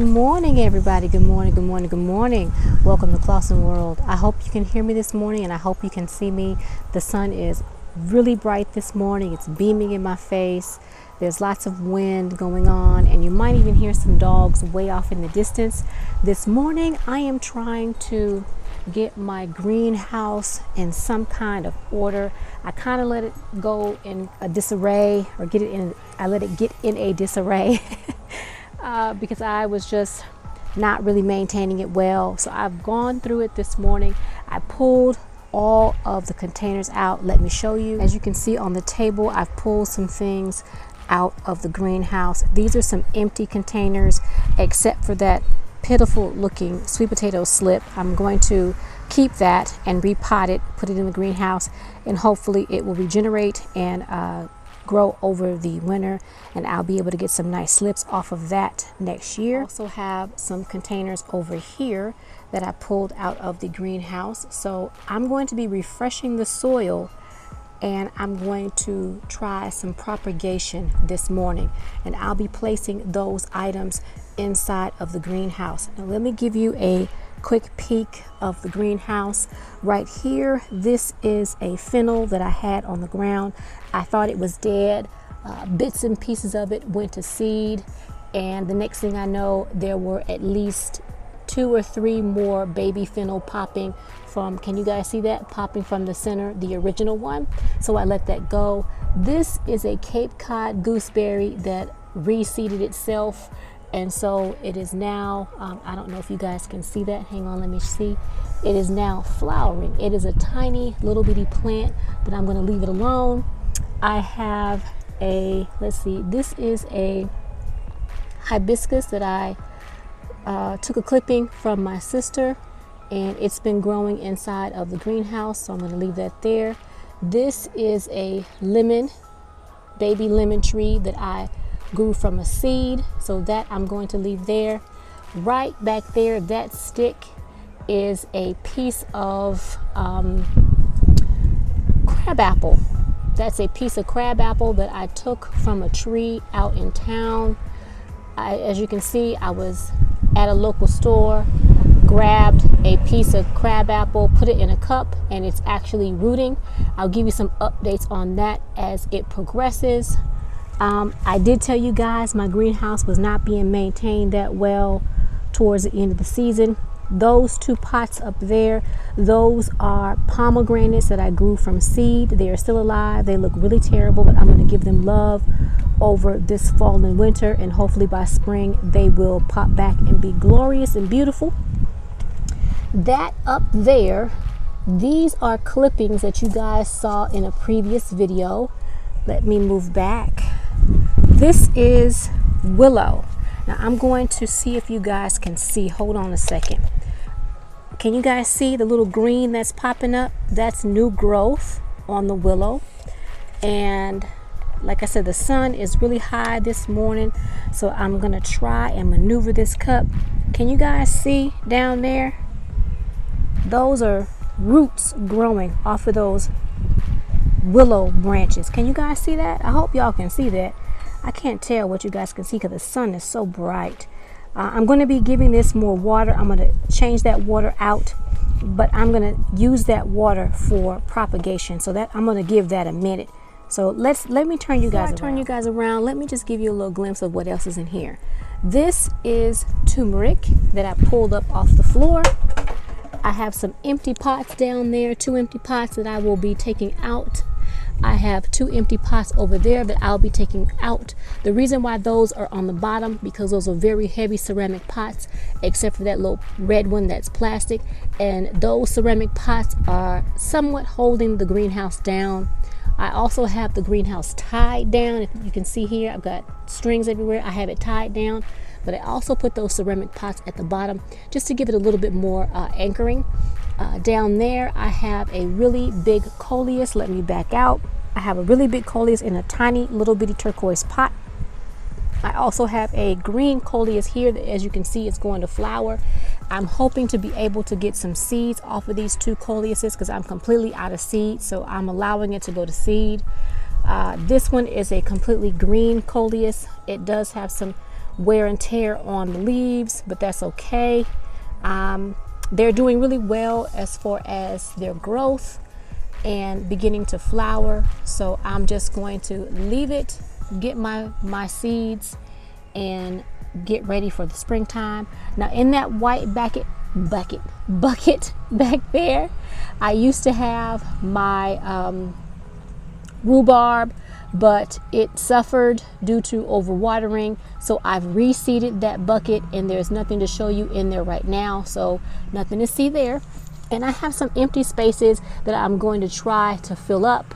morning, everybody. Good morning, good morning, good morning. Welcome to ClausenWorld. I hope you can hear me this morning and I hope you can see me. The sun is really bright this morning. It's beaming in my face. There's lots of wind going on and you might even hear some dogs way off in the distance. This morning I am trying to get my greenhouse in some kind of order. I kind of let it go in a disarray, or I let it get in a disarray because I was just not really maintaining it well. So I've gone through it this morning. I pulled all of the containers out. Let me show you. As you can see on the table, I've pulled some things out of the greenhouse. These are some empty containers, except for that pitiful looking sweet potato slip. I'm going to keep that and repot it, put it in the greenhouse, and hopefully it will regenerate and grow over the winter, and I'll be able to get some nice slips off of that next year. I also have some containers over here that I pulled out of the greenhouse. So I'm going to be refreshing the soil and I'm going to try some propagation this morning, and I'll be placing those items inside of the greenhouse. Now let me give you a quick peek of the greenhouse. Right here, this is a fennel that I had on the ground. I thought it was dead. Bits and pieces of it went to seed, and the next thing I know, there were at least 2 or 3 more baby fennel popping from, can you guys see that? Popping from the center, the original one. So I let that go. This is a Cod Gooseberry that reseeded itself, and so it is now, I don't know if you guys can see that. Hang on, let me see. It is now flowering. It is a tiny little bitty plant, but I'm going to leave it alone. I have a, let's see, this is a hibiscus that I took a clipping from my sister, and it's been growing inside of the greenhouse, so I'm going to leave that there. This is a lemon, baby lemon tree that I grew from a seed, so that I'm going to leave there. Right back there, that stick is a piece of crab apple. That's a piece of crab apple that I took from a tree out in town. As you can see, I was at a local store, grabbed a piece of crab apple, put it in a cup, and it's actually rooting. I'll give you some updates on that as it progresses. I did tell you guys my greenhouse was not being maintained that well towards the end of the season. Those 2 pots up there, those are pomegranates that I grew from seed. They are still alive. They look really terrible, but I'm going to give them love over this fall and winter, and hopefully by spring they will pop back and be glorious and beautiful. That up there, these are clippings that you guys saw in a previous video. Let me move back. This is willow. Now I'm going to see if you guys can see. Hold on a second. Can you guys see the little green that's popping up? That's new growth on the willow. And like I said, the sun is really high this morning, so I'm gonna try and maneuver this cup. Can you guys see down there? Those are roots growing off of those willow branches. Can you guys see that? I hope y'all can see that. I can't tell what you guys can see because the sun is so bright. I'm going to be giving this more water. I'm going to change that water out, but I'm going to use that water for propagation. So that I'm going to give that a minute. So let me turn you guys around. Let me just give you a little glimpse of what else is in here. This is turmeric that I pulled up off the floor. I have some empty pots down there, 2 empty pots that I will be taking out. I have 2 empty pots over there that I'll be taking out. The reason why those are on the bottom, because those are very heavy ceramic pots, except for that little red one that's plastic. And those ceramic pots are somewhat holding the greenhouse down. I also have the greenhouse tied down. If you can see here, I've got strings everywhere. I have it tied down, but I also put those ceramic pots at the bottom just to give it a little bit more anchoring. Down there, I have a really big Coleus. Let me back out. I have a really big Coleus in a tiny little bitty turquoise pot. I also have a green Coleus here that, as you can see, it's going to flower. I'm hoping to be able to get some seeds off of these 2 Coleuses because I'm completely out of seed, so I'm allowing it to go to seed. This one is a completely green Coleus. It does have some wear and tear on the leaves, but that's okay. They're doing really well as far as their growth and beginning to flower. So I'm just going to leave it, get my seeds, and get ready for the springtime. Now in that white bucket back there, I used to have my rhubarb, but it suffered due to overwatering, so I've reseeded that bucket, and there's nothing to show you in there right now, so nothing to see there. And I have some empty spaces that I'm going to try to fill up.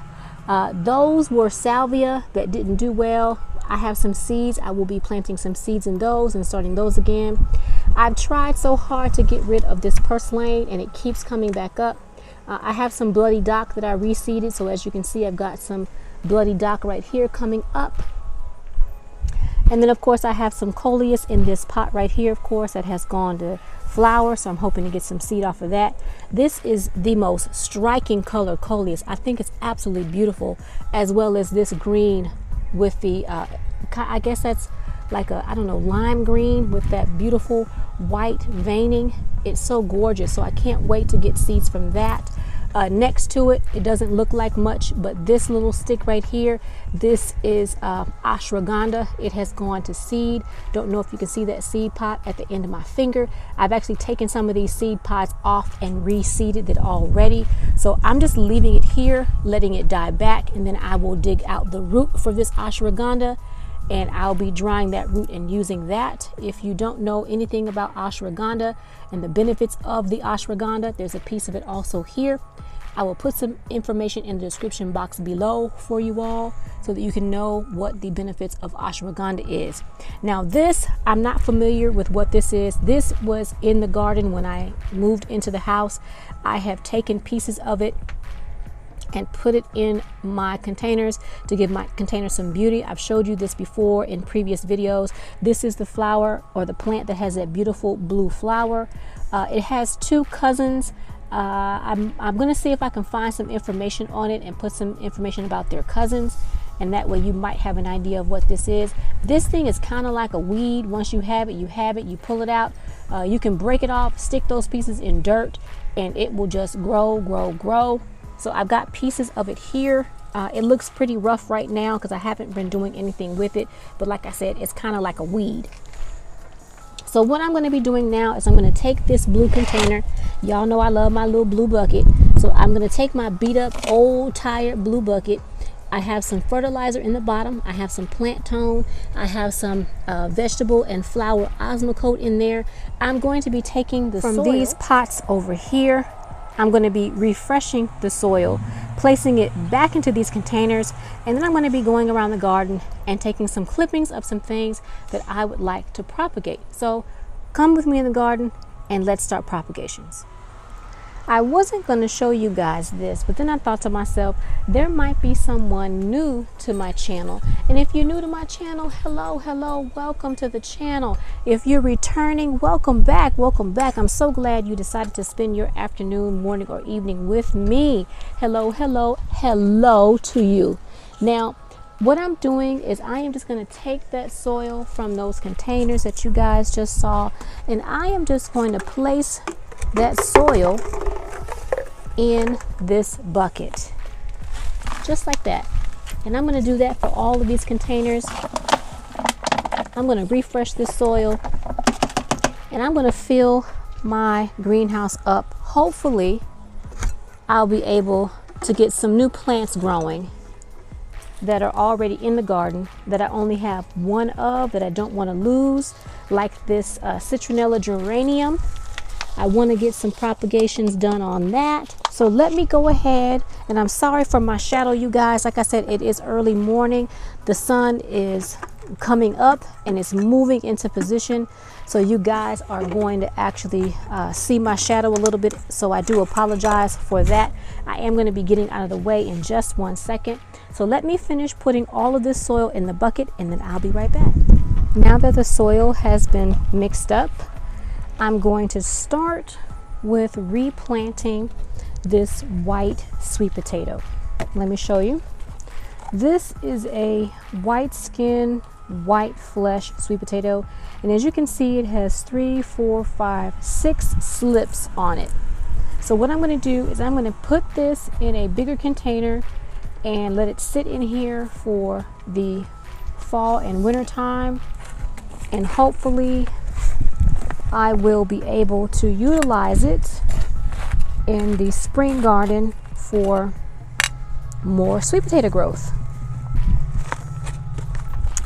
Those were salvia that didn't do well. I have some seeds. I will be planting some seeds in those and starting those again. I've tried so hard to get rid of this purslane, and it keeps coming back up. I have some bloody dock that I reseeded, so as you can see, I've got some bloody dock right here coming up. And then of course I have some Coleus in this pot right here, of course, that has gone to flower, so I'm hoping to get some seed off of that. This is the most striking color Coleus. I think it's absolutely beautiful, as well as this green with the I guess that's like a, I don't know, lime green with that beautiful white veining. It's so gorgeous, so I can't wait to get seeds from that. Next to it, it doesn't look like much, but this little stick right here, this is ashwagandha. It has gone to seed. Don't know if you can see that seed pod at the end of my finger. I've actually taken some of these seed pods off and reseeded it already, so I'm just leaving it here, letting it die back, and then I will dig out the root for this ashwagandha, and I'll be drying that root and using that. If you don't know anything about ashwagandha and the benefits of the ashwagandha, there's a piece of it also here. I will put some information in the description box below for you all, so that you can know what the benefits of ashwagandha is. Now this, I'm not familiar with what this is. This was in the garden when I moved into the house. I have taken pieces of it and put it in my containers to give my containers some beauty. I've showed you this before in previous videos. This is the flower, or the plant, that has that beautiful blue flower. It has two cousins. I'm gonna see if I can find some information on it and put some information about their cousins, and that way you might have an idea of what this is. This thing is kind of like a weed. Once you have it, you pull it out. You can break it off, stick those pieces in dirt, and it will just grow. So I've got pieces of it here. It looks pretty rough right now because I haven't been doing anything with it, but like I said, it's kind of like a weed. So what I'm going to be doing now is I'm going to take this blue container. Y'all know I love my little blue bucket. So I'm going to take my beat up old tired blue bucket. I have some fertilizer in the bottom. I have some plant tone. I have some vegetable and flower osmocote in there. I'm going to be taking the soil from these pots over here. I'm going to be refreshing the soil, placing it back into these containers, and then I'm going to be going around the garden and taking some clippings of some things that I would like to propagate. So come with me in the garden and let's start propagations. I wasn't going to show you guys this, but then I thought to myself, there might be someone new to my channel. And if you're new to my channel, hello, welcome to the channel. If you're returning, welcome back. I'm so glad you decided to spend your afternoon, morning, or evening with me. Hello to you. Now, what I'm doing is I am just going to take that soil from those containers that you guys just saw, and I am just going to place that soil in this bucket, just like that. And I'm going to do that for all of these containers. I'm going to refresh this soil, and I'm going to fill my greenhouse up. Hopefully I'll be able to get some new plants growing that are already in the garden that I only have one of, that I don't want to lose, like this Citronella Geranium. I want to get some propagations done on that. So let me go ahead, and I'm sorry for my shadow, you guys. Like I said, it is early morning. The sun is coming up and it's moving into position, so you guys are going to actually see my shadow a little bit, so I do apologize for that. I am going to be getting out of the way in just 1 second. So let me finish putting all of this soil in the bucket, and then I'll be right back. Now that the soil has been mixed up, I'm going to start with replanting this white sweet potato. Let me show you. This is a white skin white flesh sweet potato. And as you can see, it has 3, 4, 5, 6 slips on it. So what I'm going to do is I'm going to put this in a bigger container and let it sit in here for the fall and winter time, and hopefully I will be able to utilize it in the spring garden for more sweet potato growth.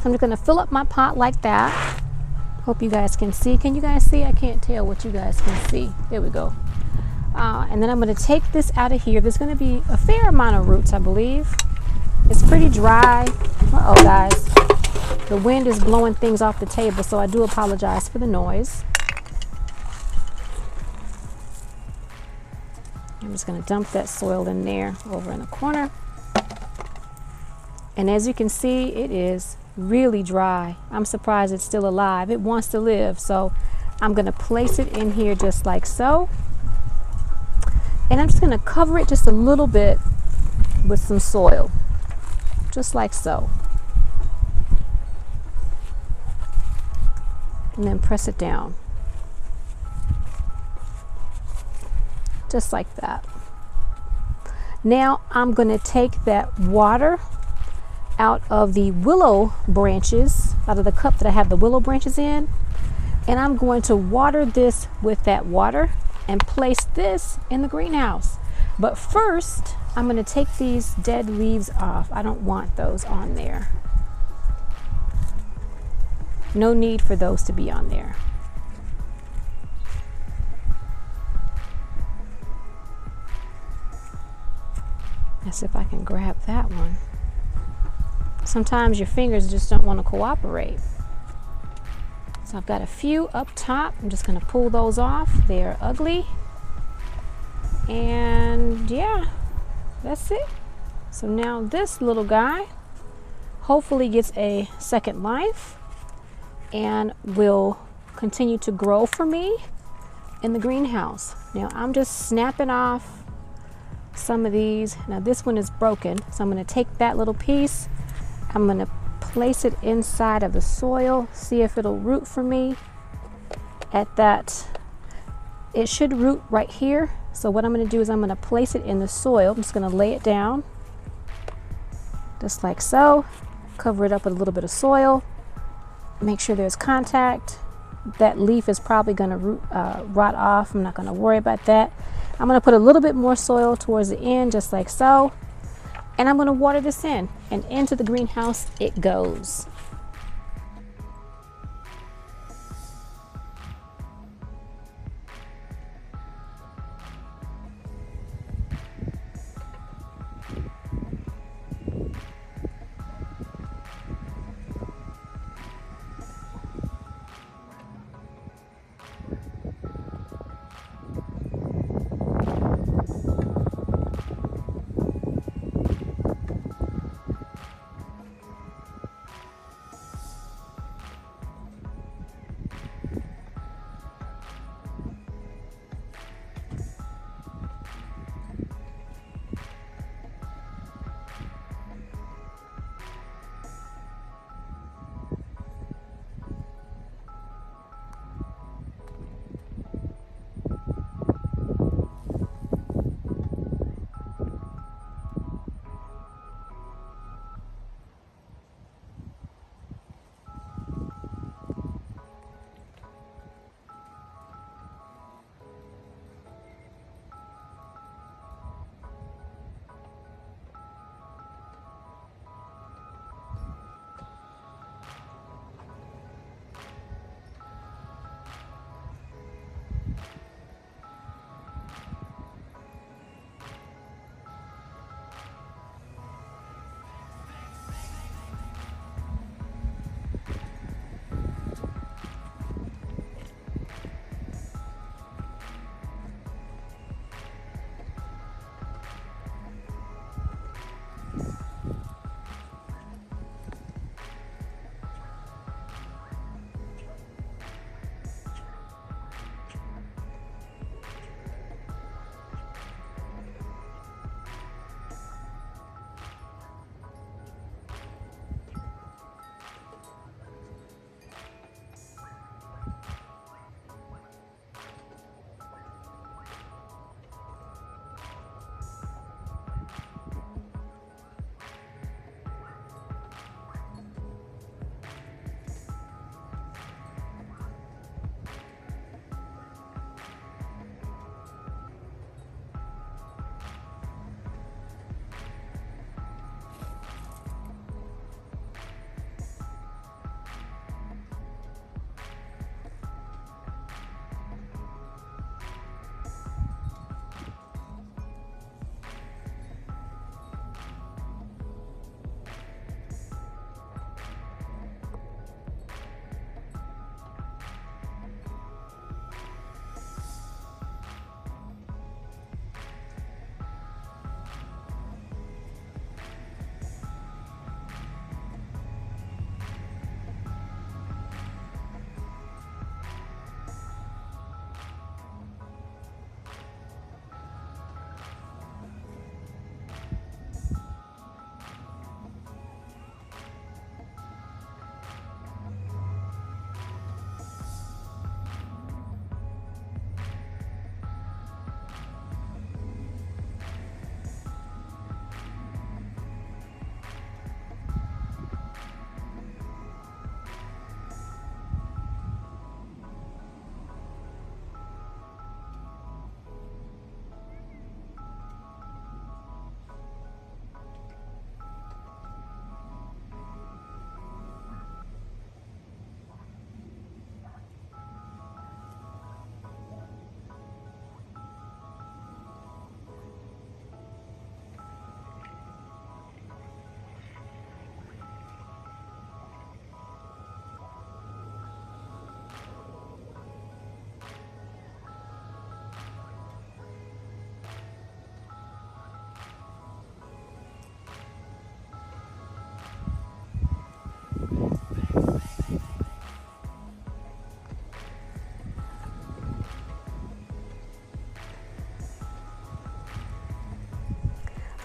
I'm just going to fill up my pot like that. Hope you guys can see. Can you guys see? I can't tell what you guys can see. There we go. And then I'm going to take this out of here. There's going to be a fair amount of roots, I believe. It's pretty dry. Uh-oh, guys. The wind is blowing things off the table, so I do apologize for the noise. I'm just going to dump that soil in there over in the corner. And as you can see, it is really dry. I'm surprised it's still alive. It wants to live, so I'm going to place it in here just like so. And I'm just going to cover it just a little bit with some soil, just like so. And then press it down, just like that. Now I'm going to take that water out of the willow branches, out of the cup that I have the willow branches in, and I'm going to water this with that water and place this in the greenhouse. But first, I'm going to take these dead leaves off. I don't want those on there. No need for those to be on there. Let's see if I can grab that one. Sometimes your fingers just don't want to cooperate. So I've got a few up top. I'm just going to pull those off. They're ugly. And yeah, that's it. So now this little guy hopefully gets a second life and will continue to grow for me in the greenhouse. Now I'm just snapping off some of these. Now this one is broken, so I'm going to take that little piece. I'm going to place it inside of the soil, see if it'll root for me at that. It should root right here. So what I'm going to do is I'm going to place it in the soil. I'm just going to lay it down just like so, cover it up with a little bit of soil, make sure there's contact. That leaf is probably going to rot off. I'm not going to worry about that. I'm going to put a little bit more soil towards the end just like so. And I'm going to water this in, and into the greenhouse it goes.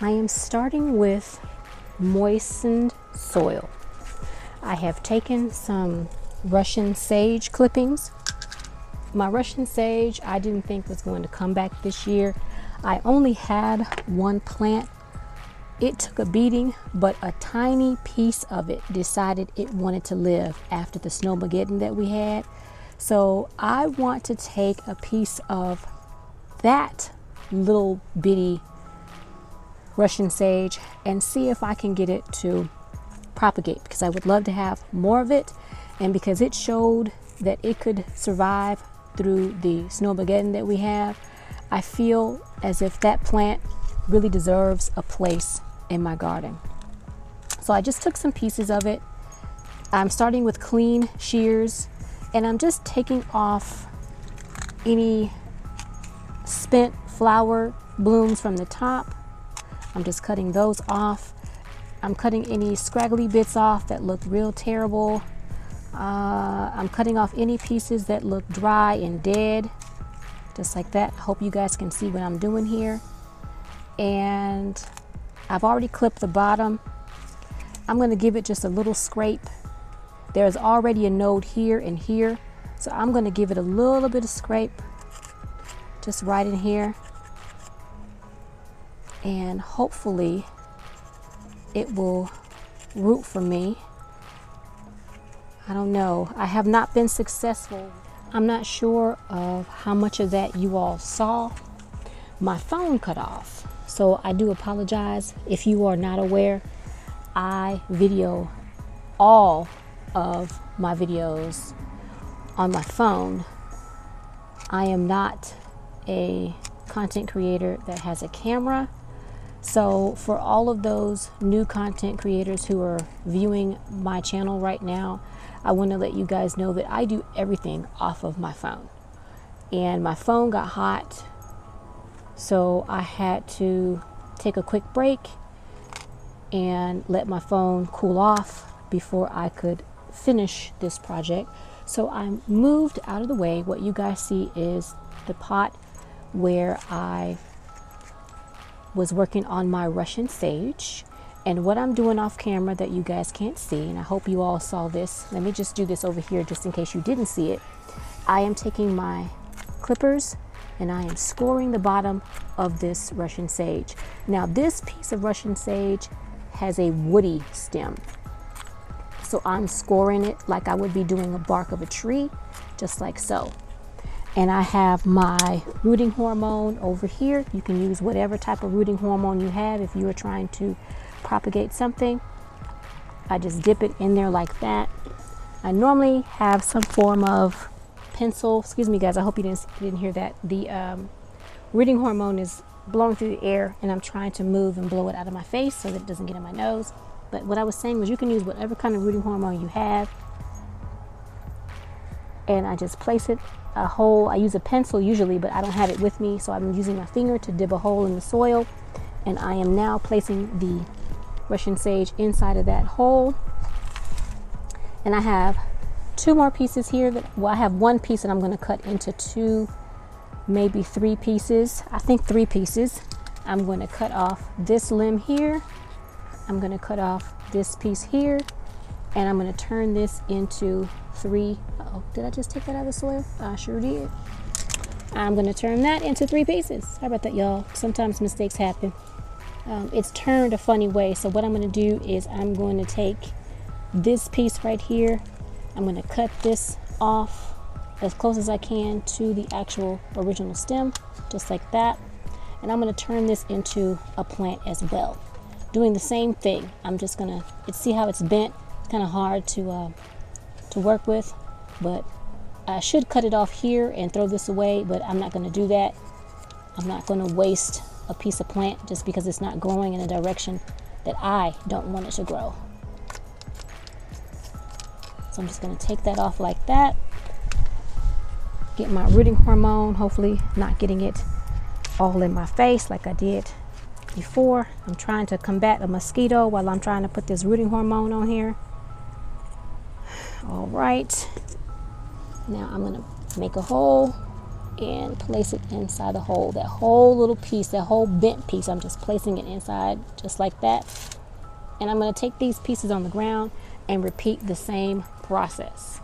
I am starting with moistened soil. I have taken some Russian sage clippings. My Russian sage I didn't think was going to come back this year. I only had one plant. It took a beating, but a tiny piece of it decided it wanted to live after the snowmageddon that we had. So I want to take a piece of that little bitty Russian sage and see if I can get it to propagate, because I would love to have more of it, and because it showed that it could survive through the snowmageddon that we have, I feel as if that plant really deserves a place in my garden. So I just took some pieces of it. I'm starting with clean shears, and I'm just taking off any spent flower blooms from the top. I'm just cutting those off. I'm cutting any scraggly bits off that look real terrible. I'm cutting off any pieces that look dry and dead, just like that. I hope you guys can see what I'm doing here. And I've already clipped the bottom. I'm going to give it just a little scrape. There's already a node here and here, so I'm going to give it a little bit of scrape just right in here, and hopefully it will root for me. I don't know. I have not been successful. I'm not sure of how much of that you all saw. My phone cut off, so I do apologize. If you are not aware, I video all of my videos on my phone. I am not a content creator that has a camera. So for all of those new content creators who are viewing my channel right now, I want to let you guys know that I do everything off of my phone. And my phone got hot, so I had to take a quick break and let my phone cool off before I could finish this project. So I moved out of the way. What you guys see is the pot where I was working on my Russian sage, and what I'm doing off camera that you guys can't see, and I hope you all saw this. Let me just do this over here just in case you didn't see it. I am taking my clippers and I am scoring the bottom of this Russian sage. Now this piece of Russian sage has a woody stem, so I'm scoring it like I would be doing a bark of a tree, just like so. And I have my rooting hormone over here. You can use whatever type of rooting hormone you have if you are trying to propagate something. I just dip it in there like that. I normally have some form of pencil. Excuse me guys, I hope you didn't hear that. The rooting hormone is blowing through the air, and I'm trying to move and blow it out of my face so that it doesn't get in my nose. But what I was saying was you can use whatever kind of rooting hormone you have. And I just place it a hole. I use a pencil usually, but I don't have it with me, so I'm using my finger to dip a hole in the soil, and I am now placing the Russian sage inside of that hole. And I have two more pieces here I have one piece that I'm going to cut into two, maybe three pieces. I think three pieces. I'm going to cut off this limb here. I'm going to cut off this piece here, and I'm going to turn this into three. Uh-oh, did I just take that out of the soil? I sure did. I'm going to turn that into three pieces. How about that, y'all? Sometimes mistakes happen. It's turned a funny way, so what I'm going to do is I'm going to take this piece right here. I'm going to cut this off as close as I can to the actual original stem, just like that. And I'm going to turn this into a plant as well, doing the same thing. I'm just going to see how it's bent. It's kind of hard to work with, but I should cut it off here and throw this away, but I'm not going to do that. I'm not going to waste a piece of plant just because it's not growing in a direction that I don't want it to grow. So I'm just going to take that off like that. Get my rooting hormone, hopefully not getting it all in my face like I did before. I'm trying to combat a mosquito while I'm trying to put this rooting hormone on here. All right, now I'm going to make a hole and place it inside the hole. That whole little piece, that whole bent piece, I'm just placing it inside just like that. And I'm going to take these pieces on the ground and repeat the same process.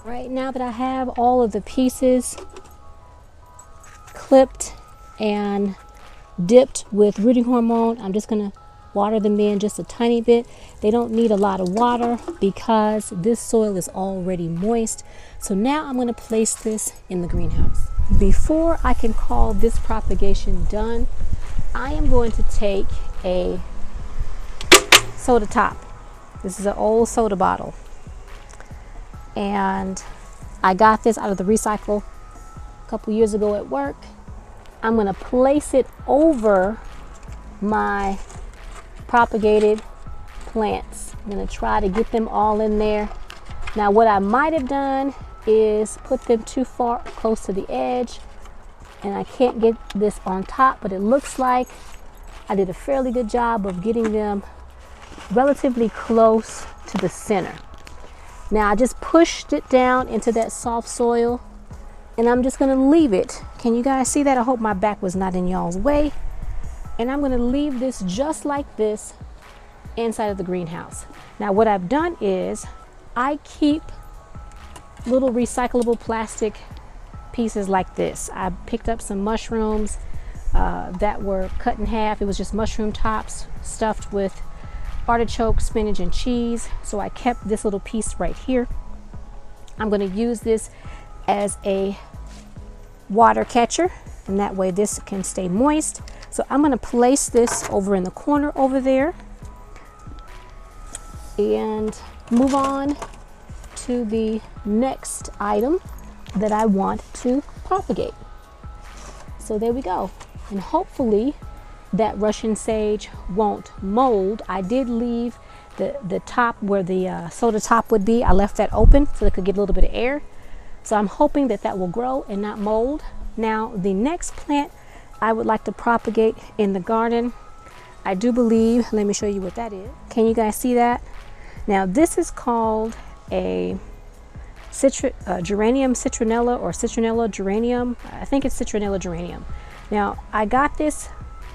Right now that I have all of the pieces clipped and dipped with rooting hormone, I'm just going to water them in just a tiny bit. They don't need a lot of water because this soil is already moist. So now I'm going to place this in the greenhouse. Before I can call this propagation done, I am going to take a soda top. This is an old soda bottle, and I got this out of the recycle a couple years ago at work. I'm going to place it over my propagated plants. I'm going to try to get them all in there. Now what I might have done is put them too far close to the edge, and I can't get this on top, but it looks like I did a fairly good job of getting them relatively close to the center. Now I just pushed it down into that soft soil, and I'm just going to leave it. Can you guys see that? I hope my back was not in y'all's way. And I'm going to leave this just like this inside of the greenhouse. Now what I've done is I keep little recyclable plastic pieces like this. I picked up some mushrooms that were cut in half. It was just mushroom tops stuffed with artichoke, spinach, and cheese. So I kept this little piece right here. I'm going to use this as a water catcher, and that way this can stay moist. So I'm going to place this over in the corner over there and move on to the next item that I want to propagate. So there we go. And hopefully that Russian sage won't mold. I did leave the top where the soda top would be. I left that open so it could get a little bit of air. So I'm hoping that that will grow and not mold. Now the next plant I would like to propagate in the garden, I do believe, let me show you what that is. Can you guys see that? Now this is called a geranium citronella, or Citronella geranium. I think it's Citronella geranium. Now I got this,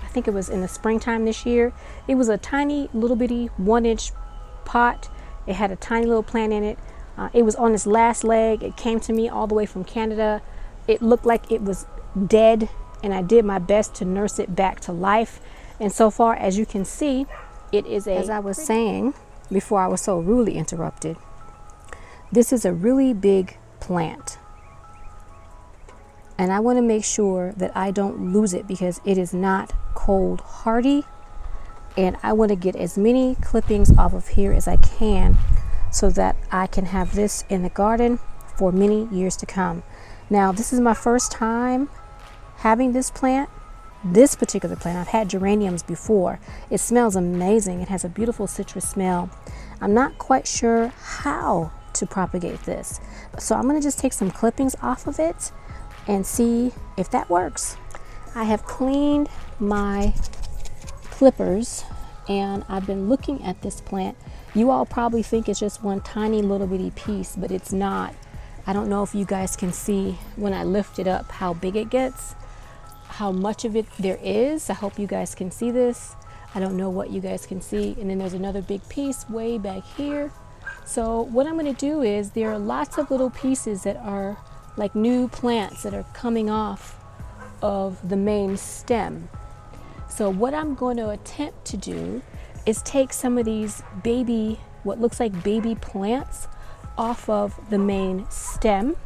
I think it was in the springtime this year. It was a tiny little bitty 1-inch pot. It had a tiny little plant in it. It was on its last leg. It came to me all the way from Canada. It looked like it was dead, and I did my best to nurse it back to life. And so far, as you can see, it is as I was saying before I was so rudely interrupted, this is a really big plant. And I want to make sure that I don't lose it because it is not cold hardy. And I want to get as many clippings off of here as I can so that I can have this in the garden for many years to come. Now, this is my first time having this plant, this particular plant. I've had geraniums before. It smells amazing. It has a beautiful citrus smell. I'm not quite sure how to propagate this. So I'm going to just take some clippings off of it and see if that works. I have cleaned my clippers and I've been looking at this plant. You all probably think it's just one tiny little bitty piece, but it's not. I don't know if you guys can see when I lift it up how big it gets, how much of it there is. I hope you guys can see this. I don't know what you guys can see. And then there's another big piece way back here. So what I'm going to do is there are lots of little pieces that are like new plants that are coming off of the main stem. So what I'm going to attempt to do is take some of these baby, what looks like baby plants off of the main stem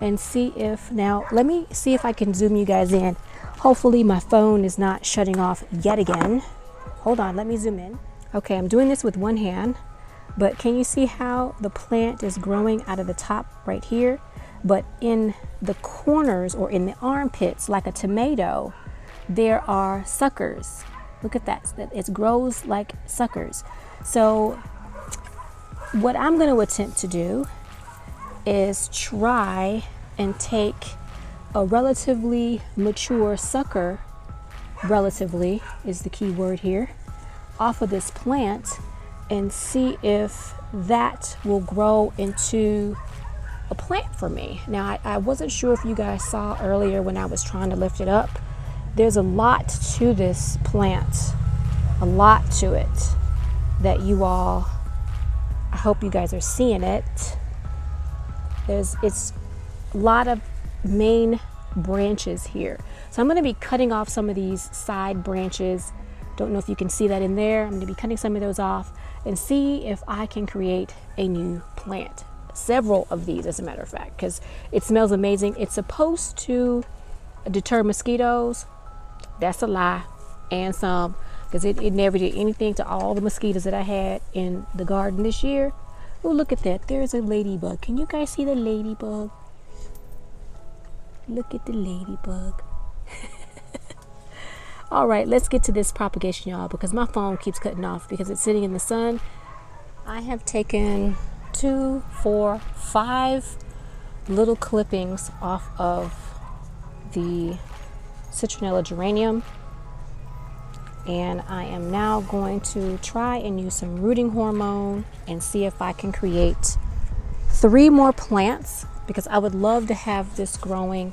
and see if, now let me see if I can zoom you guys in. Hopefully my phone is not shutting off yet again. Hold on, let me zoom in. Okay, I'm doing this with one hand, but can you see how the plant is growing out of the top right here? But in the corners or in the armpits, like a tomato, there are suckers. Look at that, it grows like suckers. So what I'm going to attempt to do is try and take a relatively mature sucker, relatively is the key word here, off of this plant and see if that will grow into a plant for me. Now, I wasn't sure if you guys saw earlier when I was trying to lift it up. There's a lot to this plant, a lot to it that you all, I hope you guys are seeing it. It's a lot of main branches here. So I'm going to be cutting off some of these side branches. Don't know if you can see that in there. I'm going to be cutting some of those off and see if I can create a new plant. Several of these, as a matter of fact, because it smells amazing. It's supposed to deter mosquitoes. That's a lie, and some, because it never did anything to all the mosquitoes that I had in the garden this year. Oh, look at that. There's a ladybug. Can you guys see the ladybug? Look at the ladybug. All right, let's get to this propagation, y'all, because my phone keeps cutting off because it's sitting in the sun. I have taken 2, 4, 5 little clippings off of the Citronella Geranium, and I am now going to try and use some rooting hormone and see if I can create 3 more plants, because I would love to have this growing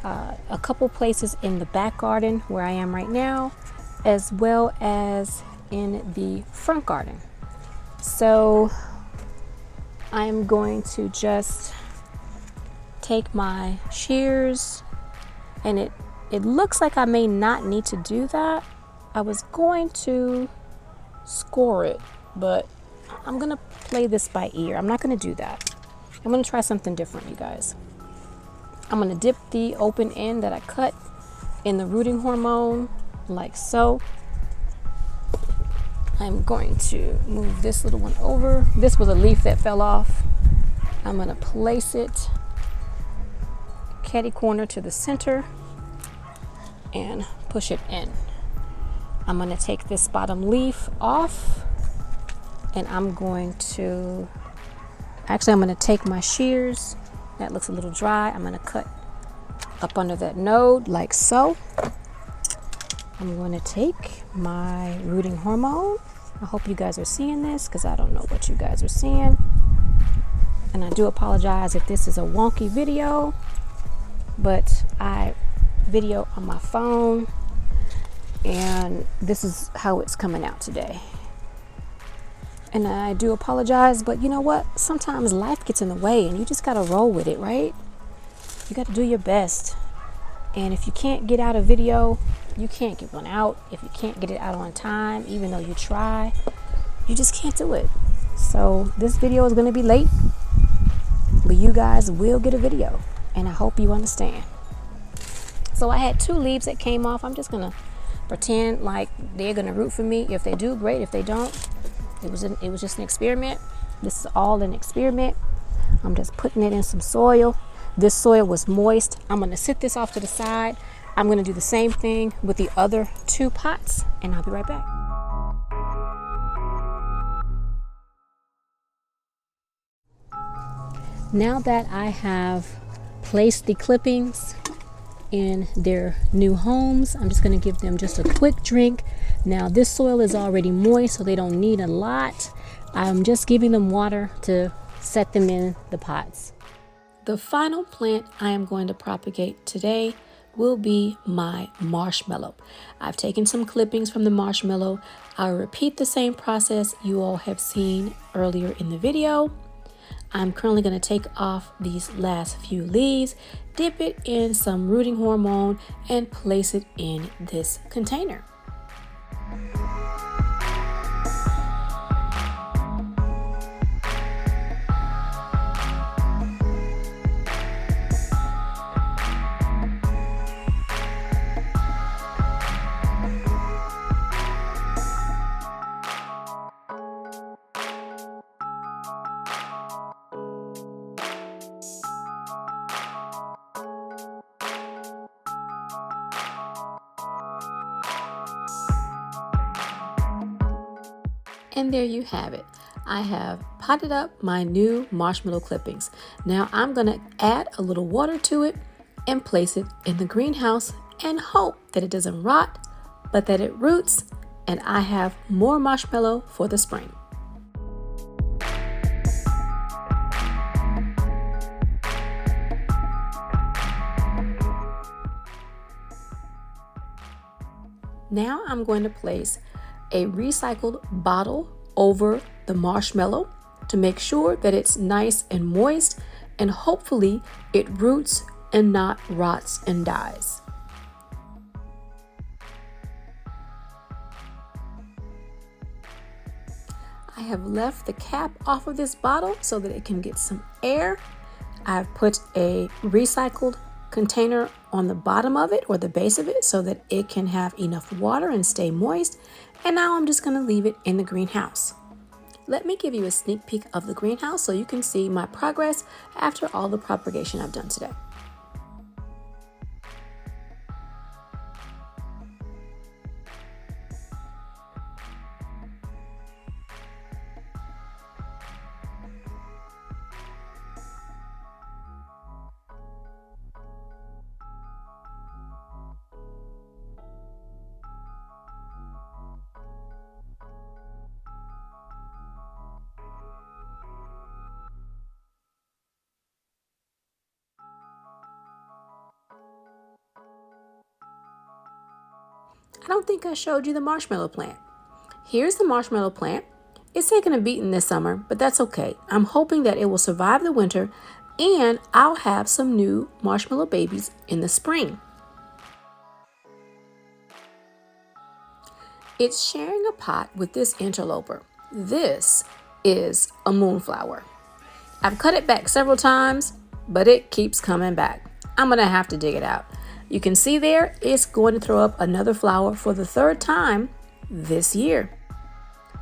a couple places in the back garden where I am right now, as well as in the front garden. So I'm going to just take my shears, and it looks like I may not need to do that. I was going to score it, but I'm gonna play this by ear. I'm not gonna do that. I'm gonna try something different, you guys. I'm gonna dip the open end that I cut in the rooting hormone, like so. I'm going to move this little one over. This was a leaf that fell off. I'm gonna place it catty corner to the center and push it in. I'm gonna take this bottom leaf off, and I'm going to, actually I'm gonna take my shears. That looks a little dry. I'm gonna cut up under that node like so. I'm going to take my rooting hormone. I hope you guys are seeing this, because I don't know what you guys are seeing. And I do apologize if this is a wonky video, but I video on my phone, and this is how it's coming out today. And I do apologize, but you know what? Sometimes life gets in the way, and you just gotta roll with it, right? You gotta do your best. And if you can't get out a video, you can't get one out. If you can't get it out on time, even though you try, you just can't do it. So this video is gonna be late, but you guys will get a video, and I hope you understand. So I had 2 leaves that came off. I'm just gonna pretend like they're gonna root for me. If they do, great. If they don't, it was just an experiment. This is all an experiment. I'm just putting it in some soil. This soil was moist. I'm gonna sit this off to the side. I'm gonna do the same thing with the other 2 pots, and I'll be right back. Now that I have placed the clippings in their new homes, I'm just going to give them just a quick drink. Now this soil is already moist, so they don't need a lot. I'm just giving them water to set them in the pots. The final plant I am going to propagate today will be my marshmallow. I've taken some clippings from the marshmallow. I'll repeat the same process you all have seen earlier in the video. I'm currently going to take off these last few leaves, dip it in some rooting hormone, and place it in this container. And there you have it. I have potted up my new marshmallow clippings. Now I'm going to add a little water to it and place it in the greenhouse and hope that it doesn't rot, but that it roots, and I have more marshmallow for the spring. Now I'm going to place a recycled bottle over the marshmallow to make sure that it's nice and moist, and hopefully it roots and not rots and dies. I have left the cap off of this bottle so that it can get some air. I've put a recycled container on the bottom of it or the base of it so that it can have enough water and stay moist. And now I'm just going to leave it in the greenhouse. Let me give you a sneak peek of the greenhouse so you can see my progress after all the propagation I've done today. I don't think I showed you the marshmallow plant. Here's the marshmallow plant. It's taken a beating this summer, but that's okay. I'm hoping that it will survive the winter and I'll have some new marshmallow babies in the spring. It's sharing a pot with this interloper. This is a moonflower. I've cut it back several times, but it keeps coming back. I'm gonna have to dig it out. You can see there, it's going to throw up another flower for the third time this year.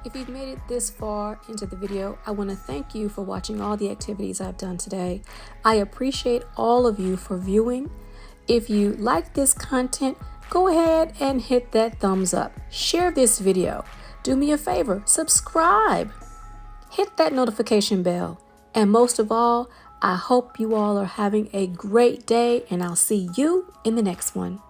If you've made it this far into the video, I want to thank you for watching all the activities I've done today. I appreciate all of you for viewing. If you like this content, go ahead and hit that thumbs up. Share this video. Do me a favor, subscribe. Hit that notification bell. And most of all, I hope you all are having a great day, and I'll see you in the next one.